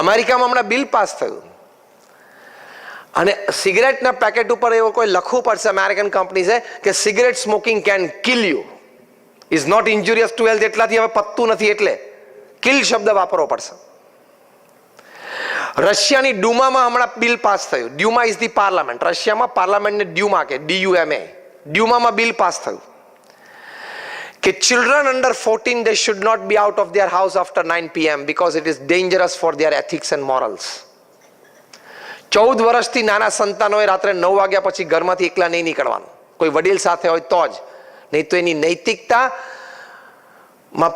અમેરિકામાં હમણાં bill pass થયું અને સિગરેટના પેકેટ ઉપર એવો કોઈ લખવું પડશે અમેરિકન કંપનીઝે કે cigarette smoking can kill you, is not injurious to health. એટલાથી હવે પતતું નથી એટલે કિલ શબ્દ વાપરવો પડશે. રશિયાની ડ્યુમામાં હમણાં બિલ પાસ થયું. ડ્યુમા ઇઝ ધી પાર્લામેન્ટ. રશિયામાં પાર્લામેન્ટને ડ્યુમા કે DUMA, ડ્યુમામાં બિલ પાસ થયું કે children under 14 they should not be out of their house after 9 PM because it is dangerous for their ethics and morals. 14 વર્ષથી નાના સંતાનોએ રાત્રે 9 વાગ્યા પછી ઘરમાંથી એકલા નહીં નીકળવાનું, કોઈ વડીલ સાથે હોય તો જ, નહીં તો એની નૈતિકતામાં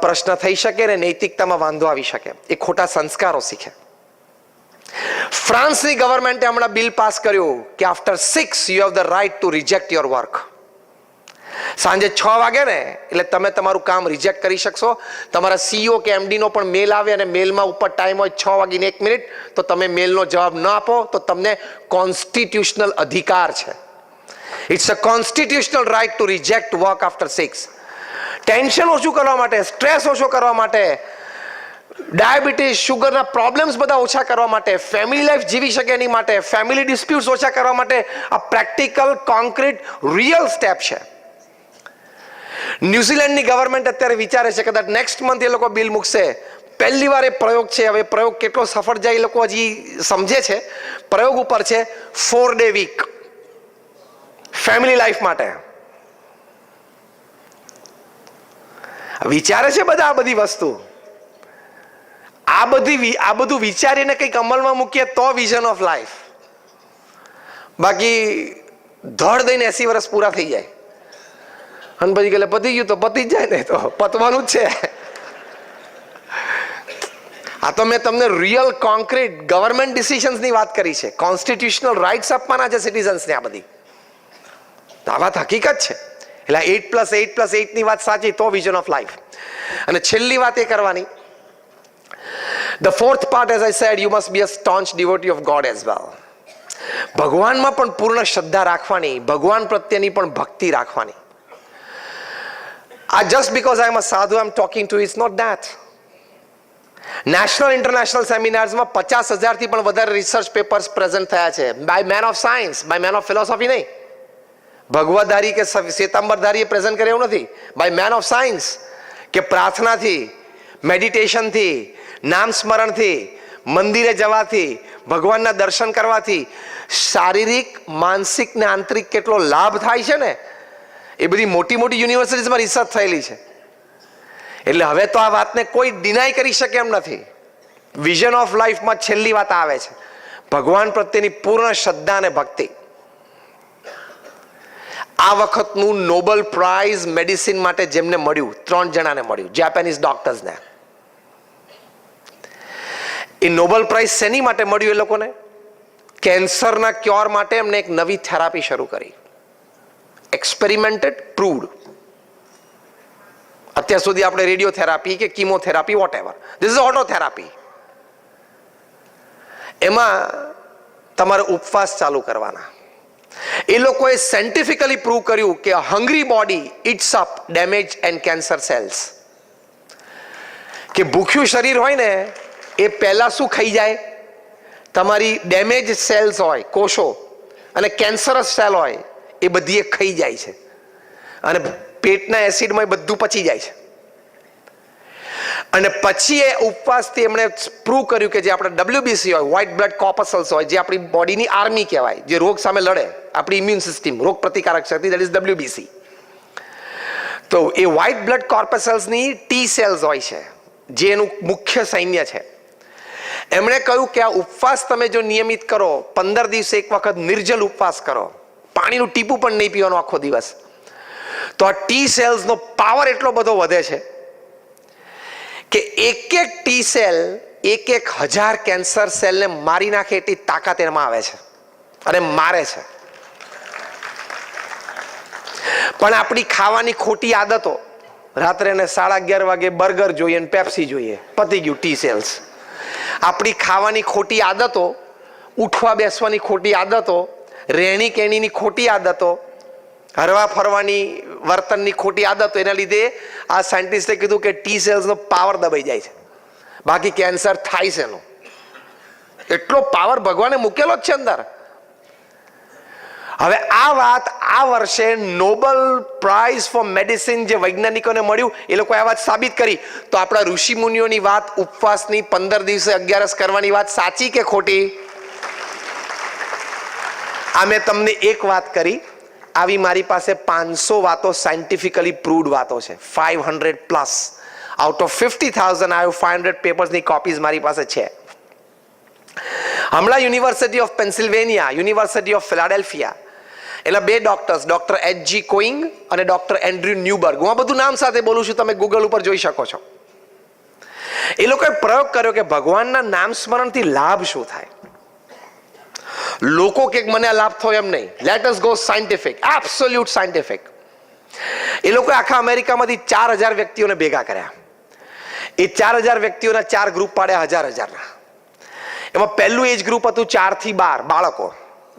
પ્રશ્ન થઈ શકે ને નૈતિકતામાં વાંધો આવી શકે, એ ખોટા સંસ્કારો શીખે. ફ્રાન્સની ગવર્મેન્ટે હમણાં બિલ પાસ કર્યું કે after 6 you have the right to reject your work. સાંજે 6 વાગે ને એટલે તમે તમારું કામ રિજેક્ટ કરી શકશો. તમારા CEO કે MD નો પણ મેલ આવે અને મેલમાં ઉપર ટાઈમ હોય 6:01 તો તમે મેલનો જવાબ ન આપો તો તમને કોન્સ્ટિટ્યુશનલ અધિકાર છે. It's a constitutional right to reject work after 6. Tension ઓછું કરવા માટે, સ્ટ્રેસ ઓછો કરવા માટે, ડાયાબિટીસ શુગરના પ્રોબ્લેમ્સ બધા ઓછા કરવા માટે, ફેમિલી લાઈફ જીવી શકે એની માટે, ફેમિલી ડિસ્પ્યુટ્સ ઓછા કરવા માટે આ પ્રેક્ટિકલ કોન્ક્રીટ રિયલ સ્ટેપ છે. ન્યુઝીલેન્ડની ગવર્મેન્ટ અત્યારે વિચારે છે કદાચ નેક્સ્ટ મંથ એ લોકો બિલ મૂકશે. પહેલી વાર એ પ્રયોગ છે. હવે પ્રયોગ કેટલો સફળ જાય એ લોકો હજી સમજે છે. પ્રયોગ ઉપર છે 4 day વીક ફેમિલી લાઈફ માટે. વિચારે છે બધા આ બધી વસ્તુ. આ બધું વિચારીને કંઈક અમલમાં મૂકીએ તો વિઝન ઓફ લાઈફ. બાકી ધડ દઈને 80 વર્ષ પૂરા થઈ જાય અને પછી ગયેલે પતી ગયું તો પતી જ જાય ને, તો પતવાનું જ છે. આ તો મેં તમને રિયલ કોન્ક્રીટ ગવર્મેન્ટ ડિસિઝન્સની વાત કરી છે. કોન્સ્ટિટ્યુશનલ રાઇટ્સ આપવાના છે સિટીઝન્સને. આ બધી આ વાત હકીકત છે. એટલે 8+8+8 ની વાત સાચી તો વિઝન ઓફ લાઈફ. અને છેલ્લી વાત એ કરવાની, the fourth part, as I said, you must be a staunch devotee of God as well. ભગવાનમાં પણ પૂર્ણ શ્રદ્ધા રાખવાની, ભગવાન પ્રત્યેની પણ ભક્તિ રાખવાની. Just because I am a sadhu, I am talking to you, it's not that. National international સેમિનાર્સમાં 50,000 થી પણ વધારે રિસર્ચ પેપર્સ પ્રેઝન્ટ થયા છે by men of science, by men of philosophy નહીં. ભગવતધારી કે શ્વેતાંબરધારીએ પ્રેઝન્ટ કરે એવું નથી. બાય મેન ઓફ સાયન્સ કે પ્રાર્થનાથી, મેડિટેશનથી, નામ સ્મરણથી, મંદિરે જવાથી, ભગવાનના દર્શન કરવાથી શારીરિક, માનસિક ને આંતરિક કેટલો લાભ થાય છે ને, એ બધી મોટી મોટી યુનિવર્સિટીઝમાં રિસર્ચ થયેલી છે. એટલે હવે તો આ વાતને કોઈ ડિનાય કરી શકે એમ નથી. વિઝન ઓફ લાઈફમાં છેલ્લી વાત આવે છે ભગવાન પ્રત્યેની પૂર્ણ શ્રદ્ધા અને ભક્તિ. આ વખતનું નોબેલ પ્રાઇઝ મેડિસિન માટે જેમને મળ્યું, 3 જણાને મળ્યું, જાપાનીઝ ડોક્ટર્સને. એ નોબેલ પ્રાઇઝ શેની માટે મળ્યું? એ લોકોને કેન્સરના ક્યોર માટે એમને એક નવી થેરાપી શરૂ કરી. Experimented, proved. અત્યાર સુધી આપણે રેડિયોથેરાપી કે chemotherapy whatever, this is autotherapy. એમાં તમારે ઉપવાસ ચાલુ કરવાના. એ લોકોએ સાયન્ટિફિકલી પ્રૂવ કર્યું કે hungry body eats up damage and cancer cells. કે ભૂખ્યું શરીર હોય ને એ પહેલા શું ખાઈ જાય? તમારી ડેમેજ સેલ્સ હોય, કોષો, અને કેન્સરસ સેલ હોય એ બધી એ ખાઈ જાય છે અને પેટના એસિડમાં એ બધું પચી જાય છે. અને પછી એ ઉપવાસથી એમણે પ્રૂવ કર્યું કે જે આપણે WBC હોય, વ્હાઇટ બ્લડ કોર્પસલ્સ હોય, જે આપણી બોડીની આર્મી કહેવાય, જે રોગ સામે લડે, આપણી ઇમ્યુન સિસ્ટમ, રોગ પ્રતિકારક શક્તિ, દેટ ઇઝ WBC. તો એ વ્હાઇટ બ્લડ કોર્પસલ્સની T સેલ્સ હોય છે જે એનું મુખ્ય સૈન્ય છે. એમણે કહ્યું કે આ ઉપવાસ તમે જો નિયમિત કરો, 15 દિવસે એક વખત નિર્જલ ઉપવાસ કરો, પાણીનું ટીપું પણ નહીં પીવાનું આખો દિવસ, તો આ T સેલ્સનો પાવર એટલો બધો વધે છે કે એક ટી સેલ 1,000 કેન્સર સેલને મારી નાખે એટલી તાકાત એમાં આવે છે અને મારે છે. પણ આપણી ખાવાની ખોટી આદતો, રાત્રે ને 11:30 વાગે બર્ગર જોઈએ ને પેપ્સી જોઈએ, પતી ગયું ટી સેલ્સ. આપણી ખાવાની ખોટી આદતો, ઉઠવા બેસવાની ખોટી આદતો, રહેણી કહેણીની ખોટી આદતો, હરવા ફરવાની વર્તનની ખોટી આદતો, એના લીધે આ સાયન્ટિસ્ટે કીધું કે ટી સેલ્સનો પાવર દબાઈ જાય છે. બાકી કેન્સર થાય છે એનું. એટલો પાવર ભગવાને મૂકેલો જ છે અંદર. હવે આ વાત આ વર્ષે નોબેલ પ્રાઇઝ ફોર મેડિસિન જે વૈજ્ઞાનિકોને મળ્યું એ લોકોએ આ વાત સાબિત કરી. તો આપણા ઋષિ મુનિઓની વાત ઉપવાસની 15 દિવસે 11 કરવાની વાત સાચી કે ખોટી? આ મેં તમને એક વાત કરી, આવી મારી પાસે 500 વાતો સાયન્ટિફિકલી પ્રૂવડ વાતો છે, 500 plus. Out of 50,000 I have 500 પેપર્સની કોપીઝ મારી પાસે છે. હમણાં university of Pennsylvania, university of Philadelphia, એના 2 ડોક્ટર્સ, ડોક્ટર H.G. કોઈંગ અને ડોક્ટર એન્ડ્રુ ન્યુબર્ગ, હું આ બધું નામ સાથે બોલું છું, તમે ગૂગલ ઉપર જોઈ શકો છો. એ લોકોએ પ્રયોગ કર્યો કે ભગવાનના નામ સ્મરણથી લાભ શું થાય. લોકો કે મને આ લાભ થયો એમ નહીં, let us go scientific, absolute scientific. એ લોકોએ આખા અમેરિકામાંથી 4,000 વ્યક્તિઓને ભેગા કર્યા. એ 4,000 વ્યક્તિઓના 4 ગ્રુપ પાડ્યા 1,000-1,000ના. એમાં પહેલું એજ ગ્રુપ હતું 4 થી 12 બાળકો,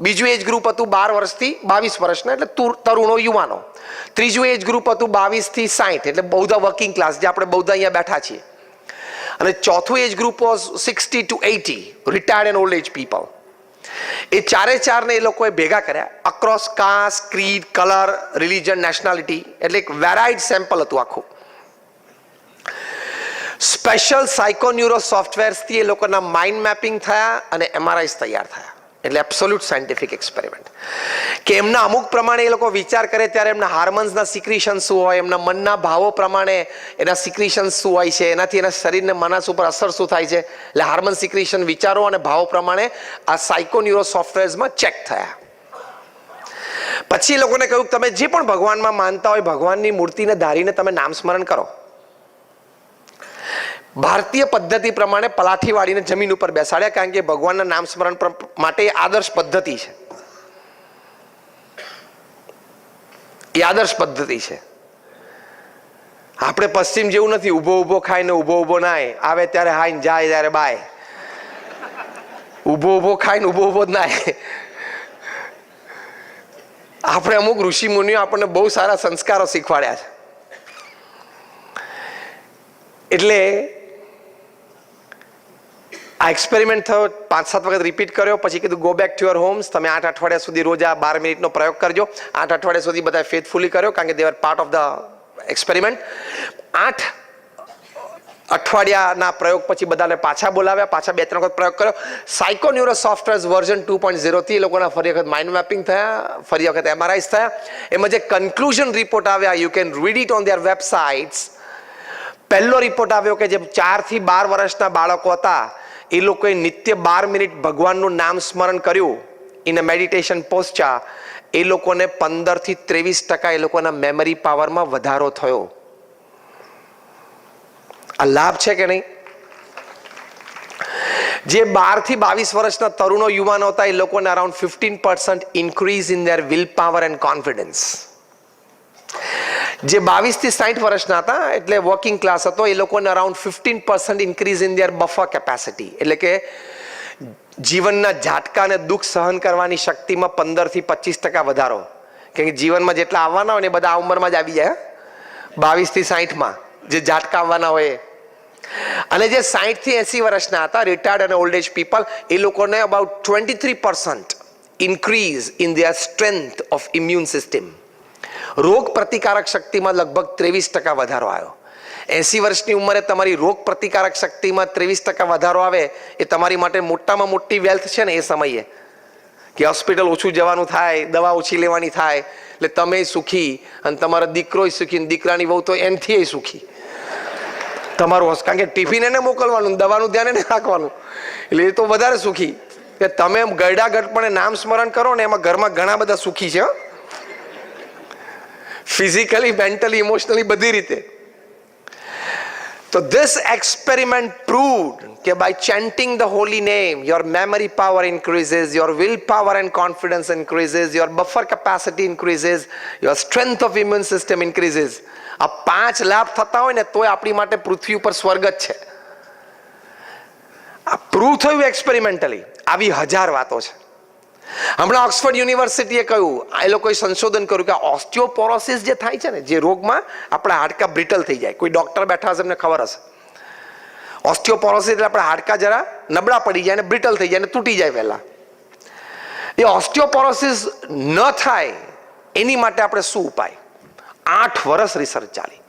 બીજું એજ ગ્રુપ હતું 12 વર્ષથી 22 વર્ષના એટલે તરુણો યુવાનો, ત્રીજું એજ ગ્રુપ હતું 22 થી 60 એટલે બૌદ્ધ વર્કિંગ ક્લાસ જે આપણે બૌદ્ધ અહીંયા બેઠા છીએ, અને ચોથું age group was 60 to 80 retired and old age people. એ 4 એ લોકોએ ભેગા કર્યા across caste, creed, colour, religion, nationality, એટલે એક વેરાઇડ સેમ્પલ હતું આખું. સ્પેશિયલ સાયકોન્યુરો સોફ્ટવેર્સથી એ લોકોના માઇન્ડ મેપિંગ થયા અને MRIs તૈયાર થયા. એટલે એબ્સોલ્યુટ સાયન્ટિફિક એક્સપેરિમેન્ટ કે એમના અમુક પ્રમાણે એ લોકો વિચાર કરે ત્યારે એમના હાર્મોન્સના સિક્રિશન શું હોય, એમના મનના ભાવો પ્રમાણે એના સિક્રિશન શું હોય છે, એનાથી એના શરીરને મનસ ઉપર અસર શું થાય છે. એટલે હાર્મોન સિક્રિશન વિચારો અને ભાવો પ્રમાણે આ સાયકોન્યુરો સોફ્ટવેર્સમાં ચેક થયા. પછી એ લોકોને કહ્યું તમે જે પણ ભગવાનમાં માનતા હોય ભગવાનની મૂર્તિને ધારીને તમે નામ સ્મરણ કરો. ભારતીય પદ્ધતિ પ્રમાણે પલાઠી વાળીને જમીન ઉપર બેસાડ્યા, કારણ કે ભગવાનના નામ સ્મરણ માટે આદર્શ પદ્ધતિ છે. એ આદર્શ પદ્ધતિ છે. આપણે પશ્ચિમ જેવું નથી, ઊભો ઊભો ખાઈને ઊભો ઊભો નાય, આવે ત્યારે હાઈ જાય ત્યારે બાય. ઊભો ઊભો ખાઈને ઊભો ઊભો જ નાય. આપણે અમુક ઋષિ મુનિઓ આપણને બહુ સારા સંસ્કારો શીખવાડ્યા છે. એટલે આ એક્સપેરિમેન્ટ થયો, 5-7 વખત રિપીટ કર્યો, પછી કીધું go back to your homes, તમે 8 અઠવાડિયા સુધી રોજ આ 12 મિનિટનો પ્રયોગ કરજો. 8 અઠવાડિયા સુધી બધા ફેથફુલી કર્યો, કારણ કે they are part of the experiment. 8 અઠવાડિયાના પ્રયોગ પછી બધાને પાછા બોલાવ્યા, પાછા 2-3 વખત પ્રયોગ કર્યો. સાયકોન્યુરો સોફ્ટવેર્સ વર્ઝન 2.0 થી એ લોકોના ફરી વખત માઇન્ડ મેપિંગ થયા, ફરી વખત MRIs થયા. એમાં જે કન્ક્લુઝન રિપોર્ટ આવ્યા, you can read it on there websites. પહેલો રિપોર્ટ આવ્યો કે જે 4 થી 12 વર્ષના બાળકો હતા એ લોકોએ નિત્ય 12 મિનિટ ભગવાનનું નામ સ્મરણ કર્યું ઇન અ મેડિટેશન પોસ્ચર. એ લોકોને 15 થી 23% એ લોકોના મેમરી પાવરમાં વધારો થયો. આ લાભ છે કે નહીં? જે 12 થી 22 વર્ષના તરુણો યુવાનો હતા એ લોકોને around 15% increase in their will power and confidence. જે 22 થી 60 વર્ષના હતા એટલે વર્કિંગ ક્લાસ હતો એ લોકોને around 15% increase in their buffer capacity, એટલે કે જીવનના ઝાટકા અને દુઃખ સહન કરવાની શક્તિમાં 15 થી 25% વધારો. કેમ કે જીવનમાં જેટલા આવવાના હોય ને એ બધા આ ઉંમરમાં જ આવી જાય, 22 થી 60માં જે ઝાટકા આવવાના હોય. અને જે 60 થી 80 વર્ષના હતા રિટાયર્ડ અને ઓલ્ડ એજ પીપલ એ લોકોને about 23% increase in their strength of immune system. રોગ પ્રતિકારક શક્તિમાં લગભગ 23% વધારો આવ્યો. 80 વર્ષની ઉંમરે તમારી રોગ પ્રતિકારક શક્તિમાં 23% વધારો આવે એ તમારી માટે મોટામાં મોટી વેલ્થ છે ને એ સમયે. કે હોસ્પિટલ ઓછું જવાનું થાય, દવા ઓછી લેવાની થાય, એટલે તમે સુખી અને તમારો દીકરો સુખી, દીકરાની વહુ તો એનથી સુખી. તમારું કારણ કે ટિફિન એને મોકલવાનું, દવાનું ધ્યાન એને રાખવાનું, એટલે એ તો વધારે સુખી. કે તમે ગરડા ગટપણે નામ સ્મરણ કરો ને એમાં ઘરમાં ઘણા બધા સુખી છે, ફિઝિકલી, મેન્ટલી, ઇમોશનલી, બધી રીતે. તો this experiment proved કે by chanting the holy name your memory power increases, your will power and confidence increases, your buffer capacity increases, your strength of immune system increases. આ 5 લાભ થતા હોય ને તોય આપણી માટે પૃથ્વી ઉપર સ્વર્ગ જ છે. આ પ્રૂવ થયું એક્સપેરિમેન્ટલી. આવી 1000 વાતો છે. હમણાં ઓક્સફર્ડ યુનિવર્સિટીએ કહ્યું, એ લોકોએ સંશોધન કર્યું કે ઓસ્ટિયોપોરોસિસ જે થાય છે ને, જે રોગમાં આપણા હાડકા બ્રિટલ થઈ જાય, કોઈ ડોક્ટર બેઠા હશે એમને ખબર હશે. ઓસ્ટિયોપોરોસિસ એટલે આપણા હાડકા જરા નબળા પડી જાય ને બ્રિટલ થઈ જાય ને તૂટી જાય વહેલા. એ ઓસ્ટિયોપોરોસિસ ન થાય એની માટે આપણે શું ઉપાય? 8 વર્ષ રિસર્ચ ચાલી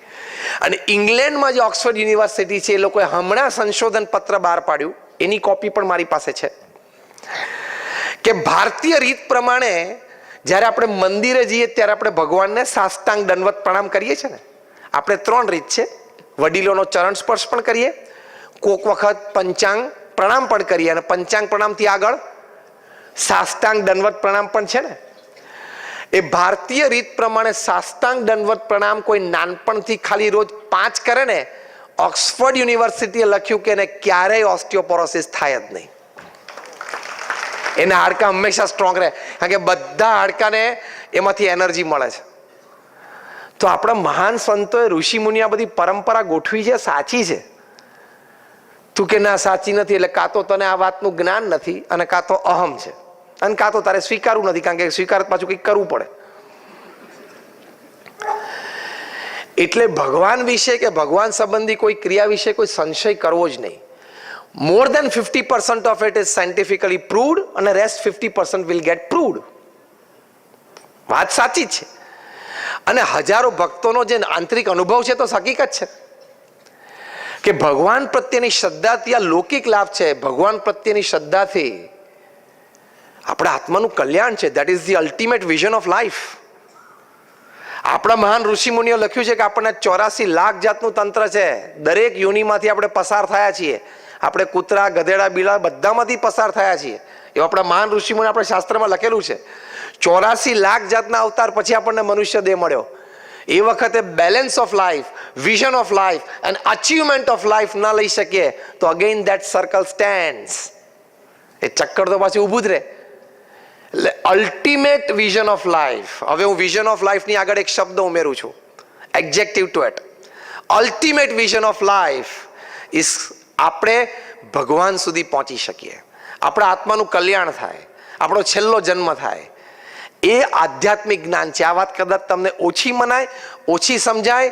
અને ઇંગ્લેન્ડમાં જે ઓક્સફર્ડ યુનિવર્સિટી છે એ લોકોએ હમણાં સંશોધન પત્ર બહાર પાડ્યું, એની કોપી પણ મારી પાસે છે, કે ભારતીય રીત પ્રમાણે જ્યારે આપણે મંદિરે જઈએ ત્યારે આપણે ભગવાનને સાષ્ટાંગ દંડવત પ્રણામ કરીએ છીએ ને. આપણે 3 રીત છે. વડીલોનો ચરણ સ્પર્શ પણ કરીએ, કોક વખત પંચાંગ પ્રણામ પણ કરીએ અને પંચાંગ પ્રણામથી આગળ સાષ્ટાંગ દંડવત પ્રણામ પણ છે ને. એ ભારતીય રીત પ્રમાણે સાષ્ટાંગ દંડવત પ્રણામ કોઈ નાનપણથી ખાલી રોજ 5 કરે ને, ઓક્સફર્ડ યુનિવર્સિટીએ લખ્યું કે એને ક્યારેય ઓસ્ટિયોપોરોસિસ થાય જ નહીં. એના હાડકા હંમેશા સ્ટ્રોંગ રહે, કારણ કે બધા હાડકાને એમાંથી એનર્જી મળે છે. તો આપણા મહાન સંતોએ ઋષિ મુનિએ બધી પરંપરા ગોઠવી છે, સાચી છે. તું કે ના સાચી નથી, એટલે કાં તો તને આ વાતનું જ્ઞાન નથી અને કાં તો અહમ છે અને કાં તો તારે સ્વીકારવું નથી, કારણ કે સ્વીકાર પાછું કંઈક કરવું પડે. એટલે ભગવાન વિશે કે ભગવાન સંબંધી કોઈ ક્રિયા વિશે કોઈ સંશય કરવો જ નહીં. More than 50% of it is scientifically proved and the rest 50% will get proved. વાત સાચી છે અને હજારો ભક્તોનો જે આંતરિક અનુભવ છે તો હકીકત છે કે ભગવાન પ્રત્યેની શ્રદ્ધાથી આ લૌકિક લાભ છે. ભગવાન પ્રત્યેની શ્રદ્ધાથી આપણા આત્માનું કલ્યાણ છે. That is the ultimate vision of life. આપણા મહાન ઋષિ મુનિઓ લખ્યું છે કે આપણને 84 લાખ જાતનું તંત્ર છે. દરેક યોનિમાંથી આપણે પસાર થયા છીએ. આપણે કૂતરા, ગધેડા, બિલા બધામાંથી પસાર થયા છીએ. એવું આપણા મહાન ઋષિ મુનિ આપણા શાસ્ત્રમાં લખેલું છે. 84 લાખ જાતના અવતાર પછી આપણને મનુષ્ય દેહ મળ્યો. એ વખતે balance of life, vision of life and achievement of life ના લઈ શકીએ તો અગેન ધેટ સર્કલ સ્ટેન્ડ્સ. એ ચક્કર તો પાછું ઊભું જ રહે. એટલે અલ્ટિમેટ વિઝન ઓફ લાઈફ. હવે હું વિઝન ઓફ લાઈફની આગળ એક શબ્દ ઉમેરું છું, adjective to it. Ultimate vision of life is આપણે ભગવાન સુધી પહોંચી શકીએ, આપણા આત્માનું કલ્યાણ થાય, આપણો છેલ્લો જન્મ થાય. એ આધ્યાત્મિક જ્ઞાન છે. આ વાત કદાચ તમને ઓછી મનાય, ઓછી સમજાય,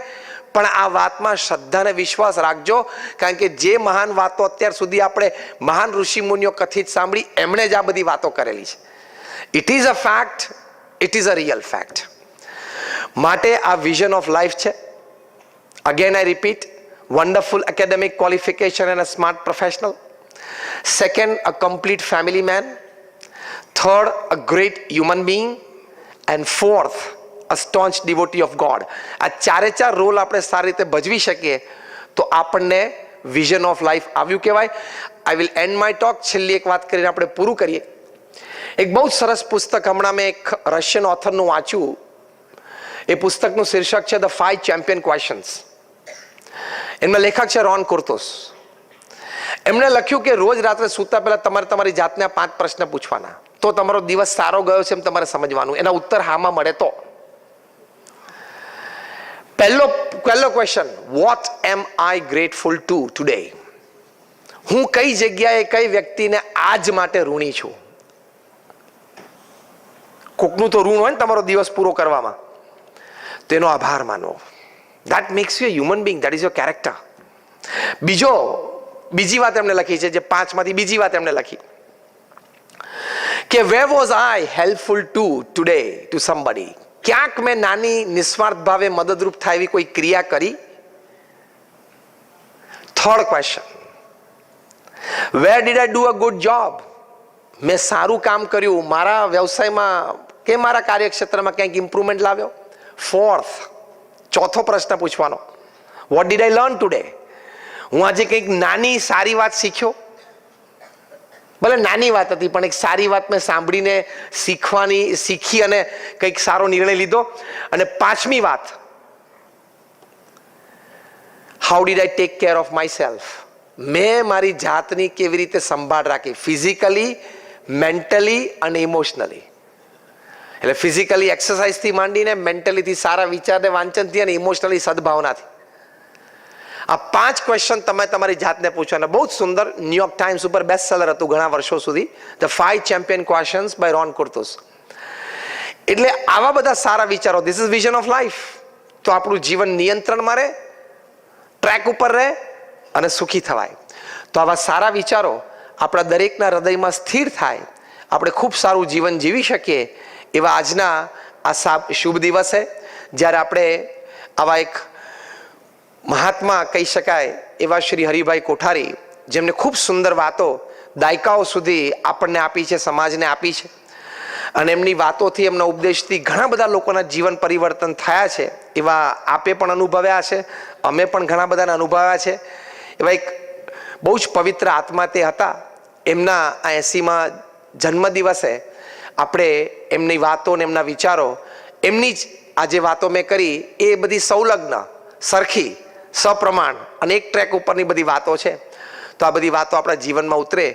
પણ આ વાતમાં શ્રદ્ધા અને વિશ્વાસ રાખજો, કારણ કે જે મહાન વાતો અત્યાર સુધી આપણે મહાન ઋષિ મુનિઓ કથિત સાંભળી એમણે જ આ બધી વાતો કરેલી છે. It is a fact, it is a real fact. માટે આ વિઝન ઓફ લાઈફ છે. Again I repeat, wonderful academic qualification and a smart professional. Second, a complete family man. Third, a great human being. And fourth, a staunch devotee of God. આ 4 role આપણે સારી રીતે ભજવી શકીએ તો આપણને vision of life આવ્યું કહેવાય. I will and my talk. છેલ્લી એક વાત કરીને આપણે પૂરું કરીએ. એક બહુ સરસ પુસ્તક હમણાં મેં એક રશિયન ઓથરનું વાંચ્યું. એ પુસ્તકનું શીર્ષક છે ધ 5 ચેમ્પિયન ક્વેશ્ચન્સ. એમના લેખક છે રોન કુર્તોસ. એમણે લખ્યું કે રોજ રાત્રે સૂતા પહેલા તમારે તમારી જાતને 5 પ્રશ્ન પૂછવાના, તો તમારો દિવસ સારો ગયો છે એમ તમારે સમજવાનું. એના ઉત્તર હામાં મળે તો. પહેલો ક્વેશ્ચન, વોટ એમ આઈ ગ્રેટફુલ ટુ ટુડે? હું કઈ જગ્યાએ કઈ વ્યક્તિને આજ માટે ઋણી છું? કોકનું તો ઋણ હોય ને તમારો દિવસ પૂરો કરવામાં, તેનો આભાર માનવો. That makes you a human being. That is your character. બીજી વાત એમણે લખી છે, જે 5 માંથી બીજી વાત એમણે લખી કે where was I helpful to today to somebody? ક્યાંક મેં નાની નિસ્વાર્થ ભાવે મદદરૂપ થાય એવી કોઈ ક્રિયા કરી? Third question, where did I do a good job? મેં સારું કામ કર્યું મારા વ્યવસાયમાં કે મારા કાર્યક્ષેત્રમાં ક્યાંક ઇમ્પ્રુવમેન્ટ લાવ્યો? ફોર્થ, ચોથો પ્રશ્ન પૂછવાનો, what did I learn today? હું આજે કંઈક નાની સારી વાત શીખ્યો? ભલે નાની વાત હતી પણ એક સારી વાત મેં સાંભળીને શીખી અને કંઈક સારો નિર્ણય લીધો. અને 5મી વાત, how did I take care of my self? મેં મારી જાતની કેવી રીતે સંભાળ રાખી, ફિઝિકલી, મેન્ટલી અને ઇમોશનલી. એટલે ફિઝિકલી એક્સરસાઇઝથી માંડીને મેન્ટલીથી સારા વિચારને વાંચનથી અને ઇમોશનલી સદભાવનાથી. આ 5 ક્વેશ્ચન તમે તમારી જાતને પૂછવાના. બહુ જ સુંદર, ન્યુયોર્ક ટાઈમ્સ ઉપર બેસ્ટ સેલર હતું ઘણા વર્ષો સુધી, ધ 5 ચેમ્પિયન ક્વેશ્ચન્સ બાય રોન કુર્તોસ. એટલે આવા બધા સારા વિચારો, this is vision of life. તો આપણું જીવન નિયંત્રણમાં રહે, ટ્રેક ઉપર રહે અને સુખી થવાય. તો આવા સારા વિચારો, આપણા દરેકના હૃદયમાં સ્થિર થાય, આપણે ખૂબ સારું જીવન જીવી શકીએ એવા આજના આ શુભ દિવસે જ્યારે આપણે આવા એક મહાત્મા કહી શકાય એવા શ્રી હરિભાઈ કોઠારી, જેમને ખૂબ સુંદર વાતો દાયકાઓ સુધી આપણને આપી છે, સમાજને આપી છે, અને એમની વાતોથી, એમના ઉપદેશથી ઘણા બધા લોકોના જીવન પરિવર્તન થયા છે, એવા આપે પણ અનુભવ્યા છે, અમે પણ ઘણા બધાને અનુભવ્યા છે. એવા એક બહુ જ પવિત્ર આત્મા તે હતા. એમના આ 80મા જન્મદિવસે આપણે એમની વાતો ને એમના વિચારો, એમની જ આ જે વાતો મેં કરી એ બધી સંલગ્ન, સરખી, સપ્રમાણ અને એક ટ્રેક ઉપરની બધી વાતો છે. તો આ બધી વાતો આપણા જીવનમાં ઉતરે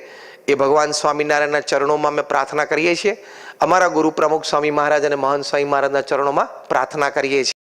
એ ભગવાન સ્વામિનારાયણના ચરણોમાં અમે પ્રાર્થના કરીએ છીએ. અમારા ગુરુ પ્રમુખ સ્વામી મહારાજ અને મહંત સ્વામી મહારાજના ચરણોમાં પ્રાર્થના કરીએ છીએ.